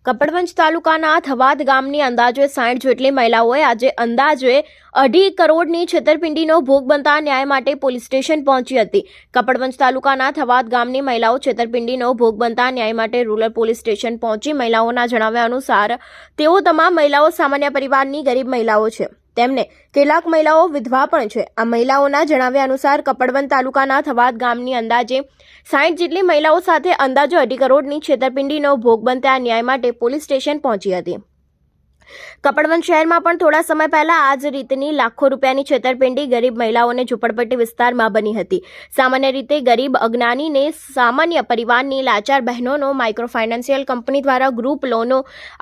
કપડવંજ તાલુકાના થવાદ ગામની અંદાજે 60 જેટલી મહિલાઓએ આજે અંદાજે 2.5 કરોડની છેતરપિંડીનો ભોગ બનતા ન્યાય માટે પોલીસ સ્ટેશન પહોંચી હતી। કપડવંજ તાલુકાના થવાદ ગામની મહિલાઓ છેતરપિંડીનો ભોગ બનતા ન્યાય માટે રૂરલ પોલીસ સ્ટેશન પહોંચી મહિલાઓના જણાવ્યા અનુસાર તેઓ તમામ મહિલાઓ સામાન્ય પરિવારની ગરીબ મહિલાઓ છે। તેમને કેટલાક મહિલાઓ વિધવા પણ છે। આ મહિલાઓના જણાવ્યા અનુસાર કપડવંજ તાલુકાના થવાદ ગામની અંદાજે 60 જેટલી મહિલાઓ સાથે અંદાજે 2.5 કરોડની છેતરપિંડીનો ભોગ બનતા ન્યાય માટે પોલીસ સ્ટેશન પહોંચી હતી। કપડવંજ શહેરમાં પણ થોડા સમય પહેલા આ જ રીતની લાખો રૂપિયાની છેતરપિંડી ગરીબ મહિલાઓને ઝૂંપડપટ્ટી વિસ્તારમાં બની હતી। સામાન્ય રીતે ગરીબ અજ્ઞાનીને સામાન્ય પરિવારની લાચાર બહેનોનો માઇક્રો ફાઇનાન્શિયલ કંપની દ્વારા ગ્રુપ લોનો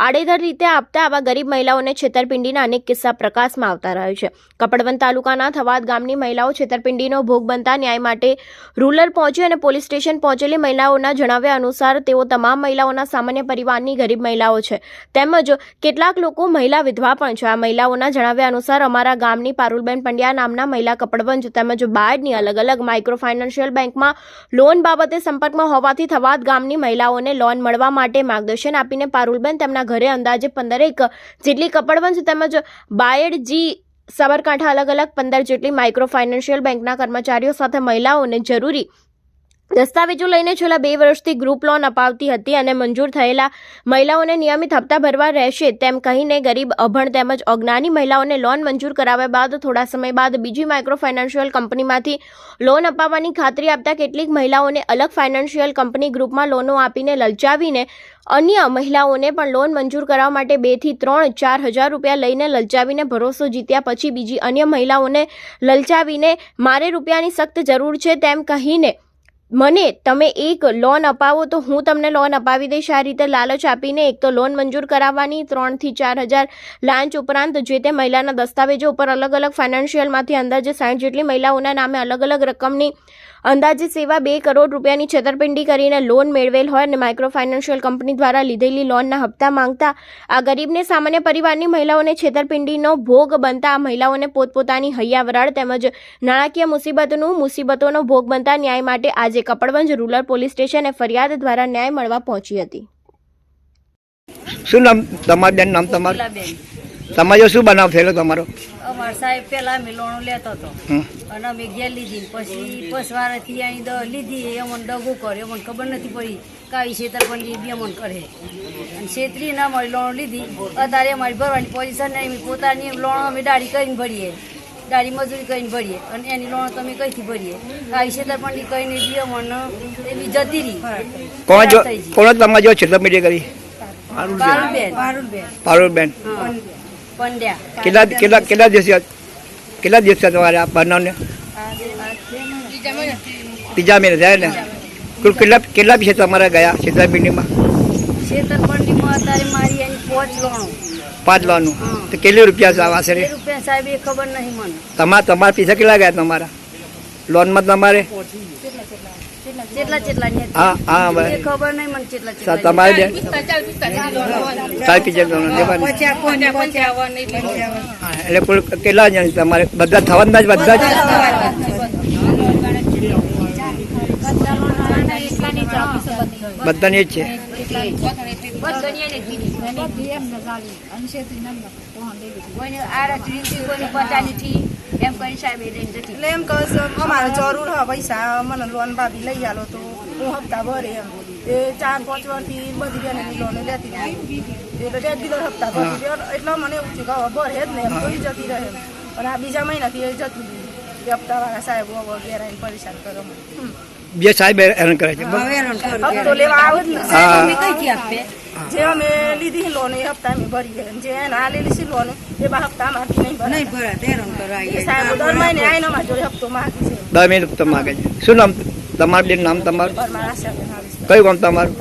આડેધડ રીતે આપતા આવા ગરીબ મહિલાઓને છેતરપિંડીના અનેક કિસ્સા પ્રકાશમાં આવતા રહે છે। કપડવંજ તાલુકાના થવાદ ગામની મહિલાઓ છેતરપિંડીનો ભોગ બનતા ન્યાય માટે રૂરલ પહોંચી અને પોલીસ સ્ટેશન પહોંચેલી મહિલાઓના જણાવ્યા અનુસાર તેઓ તમામ મહિલાઓના સામાન્ય પરિવારની ગરીબ મહિલાઓ છે તેમજ કેટલાક લોકો મહિલા વિધવા પણ છે। આ મહિલાઓના જણાવ્યા અનુસાર અમારા ગામની પારુલબેન પંડ્યા નામના મહિલા કપડવંજ તેમજ બાયડની અલગ અલગ માઇક્રો ફાઇનાન્શિયલ બેંકમાં લોન બાબતે સંપર્કમાં હોવાથી થવાદ ગામની મહિલાઓને લોન મળવા માટે માર્ગદર્શન આપીને પારુલબેન તેમના ઘરે અંદાજે 15 જેટલી કપડવંજ તેમજ બાયડજી સાબરકાંઠા અલગ અલગ 15 જેટલી માઇક્રો ફાઇનાન્શિયલ બેંકના કર્મચારીઓ સાથે મહિલાઓને જરૂરી દસ્તાવેજો લઈને છેલ્લા 2 વર્ષથી ગ્રુપ લોન અપાવતી હતી અને મંજૂર થયેલા મહિલાઓને નિયમિત હપ્તા ભરવા રહેશે તેમ કહીને ગરીબ અભણ તેમજ અજ્ઞાની મહિલાઓને લોન મંજૂર કરાવ્યા બાદ થોડા સમય બાદ બીજી માઇક્રો ફાઇનાન્શિયલ કંપનીમાંથી લોન અપાવવાની ખાતરી આપતા કેટલીક મહિલાઓને અલગ ફાઇનાન્શિયલ કંપની ગ્રુપમાં લોનો આપીને લલચાવીને અન્ય મહિલાઓને પણ લોન મંજૂર કરાવવા માટે 2 થી 3-4 હજાર રૂપિયા લઈને લલચાવીને ભરોસો જીત્યા પછી બીજી અન્ય મહિલાઓને લલચાવીને મારે રૂપિયાની સખ્ત જરૂર છે તેમ કહીને મને તમે એક લોન અપાવો તો હું તમને લોન અપાવી દઈશ। આ રીતે લાલચ આપીને એક તો લોન મંજૂર કરાવવાની 3 થી 4 હજાર લાંચ ઉપરાંત જે તે મહિલાના દસ્તાવેજો ઉપર અલગ અલગ ફાઇનાન્શિયલમાંથી અંદાજે 60 જેટલી મહિલાઓના નામે અલગ અલગ રકમની અંદાજે સેવા 2 કરોડ રૂપિયાની છેતરપિંડી કરીને લોન મેળવેલ હોય અને માઇક્રો ફાઇનાન્શિયલ કંપની દ્વારા લીધેલી લોનના હપ્તા માંગતા આ ગરીબને સામાન્ય પરિવારની મહિલાઓને છેતરપિંડીનો ભોગ બનતા આ મહિલાઓને પોતપોતાની હૈયાવરાળ તેમજ નાણાકીય મુસીબતોનો ભોગ બનતા ન્યાય માટે આજે કપડવંજ રૂરલ પોલીસ સ્ટેશને ફરિયાદ દ્વારા ન્યાય મળવા પહોંચી હતી। શું નામ તમારું બેન? નામ તમારું? તમારો શું બનાવ થયેલો તમારો? અમાર સાહેબ પેલા અમે લોન લેતો હતો અને અમે ઘેર લીધી પછી પસવારથી અહીં લીધી એમને દગો કર્યો અમને ખબર નથી પડી કાવી છેતરપિંડી બી અમને કરે અને છેતરી ના અમારી લોન લીધી અત્યારે અમારી ભરવાની પોઝિશન નહીં પોતાની લોન અમે દાઢી કરીને ભરીએ દાઢી મજૂરી કરીને ભરીએ અને એની લોન તમે કઈથી ભરીએ કાવી છેતરપિંડી કરીને બી અમને એવી જતી રહી। કોણ તમારે જો છેતરપિંડી કરી? પારુલબેન પંડ્યા। કેટલા દિવસ તમારે આ બનાવને? 3 મહિના થયા ને? કુલ કેટલા પૈસા તમારા ગયા છેતરપિંડીમાં? છેતરપિંડીમાં અત્યારે મારી એની 5 લોનો 5 લોનું તો કેટલી રૂપિયા આશરે? રૂપિયા સાહેબ એ ખબર નહીં મને। તમારા પૈસા કેટલા ગયા તમારા લોનમાં? તમારે કેટલા હા હા ખબર નહીં મને કેટલા તમારે એટલે કુલ કેટલા જણ તમારે? બધા થવાના જ બધા જ બધાની જ છે। એટલે એમ કહે અમારે જરૂર હોય પૈસા મને લોન ભાભી લઈ આલો તો હું હપ્તા ભરે એમ એ 4-5 વર્ષથી બધી બેનની લોન લેતી હતી એટલે રેગ્યુલર હપ્તા ભરી એટલે મને એવું છે કે ભરે જ ને એમ તો જતી રહે પણ આ બીજા મહિનાથી એ જતી રહી હપ્તાવાળા સાહેબ વગેરે પરેશાન કરો બે સાહેબ હેરાન કરે છે હપ્તો લેવા આવે જ ને જે અમે લીધી લોન એ હપ્તા અમે ભરી જે ના લેલી છે લોન એ હપ્તા માંથી નહીં ભરાય સાહેબ દર મહિને આવીને અમારી જોડે હપ્તો માગે છે। 10 મહિને હપ્તો માગે છે। શું નામ તમારું બેન? નામ તમારું? કયું ગામ તમારું?